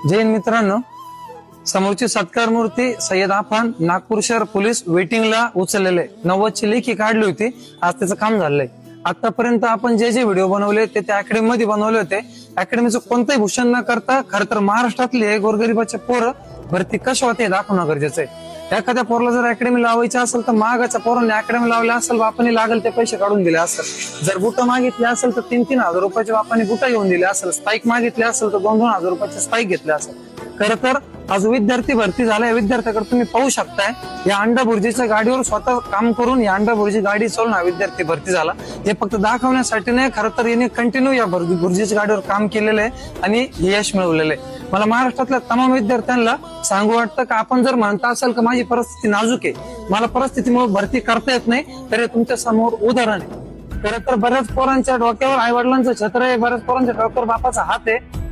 जय हिंद मित्रांनो, समोरची सत्कार मूर्ती सय्यद आफान नागपूर शहर पोलीस वेटिंगला उचललेले 90ची लेखी काढली होती. आज त्याचं काम झालंय. आतापर्यंत आपण जे जे व्हिडिओ बनवले ते त्या अकॅडमी मध्ये बनवले होते. अकॅडमीचं कोणतंही भूषण न करता खरं तर महाराष्ट्रातले गोरगरिबाचे पोरं भरती कशा होते हे दाखवणं गरजेचं आहे. एखाद्या पोराला जर अकॅडमी लावायची असेल तर महागाच्या पोरांनी अकॅडमी लावली असेल, बापाने लागेल ते पैसे काढून दिले असेल. जर बुट मागितले असेल तर 3-3 हजार रुपयाच्या बापाने बुट घेऊन दिले असेल. स्पाईक मागितले असेल तर 2-2 हजार रुपयाचे स्पाईक घेतले असेल. खरं तर आज विद्यार्थी भरती झालाय. विद्यार्थ्याकडे तुम्ही पाहू शकताय, या अंडा बुर्जीच्या गाडीवर स्वतः काम करून या अंडा बुर्जी गाडी चालून हा विद्यार्थी भरती झाला. हे फक्त दाखवण्यासाठी नाही, खरं तर याने कंटिन्यू या बुर्जीच्या गाडीवर काम केलेलं आहे आणि यश मिळवलेलं आहे. मला महाराष्ट्रातल्या तमाम विद्यार्थ्यांना सांगू वाटतं की आपण जर म्हणता असेल की माझी परिस्थिती नाजूक आहे, मला परिस्थितीमुळे भरती करता येत नाही, तर हे तुमच्या समोर उदाहरण आहे. खरं तर बऱ्याच पोरांच्या डोक्यावर आई वडिलांचं छत्र आहे, बऱ्याच पोरांच्या डोक्यावर बापाचा हात आहे.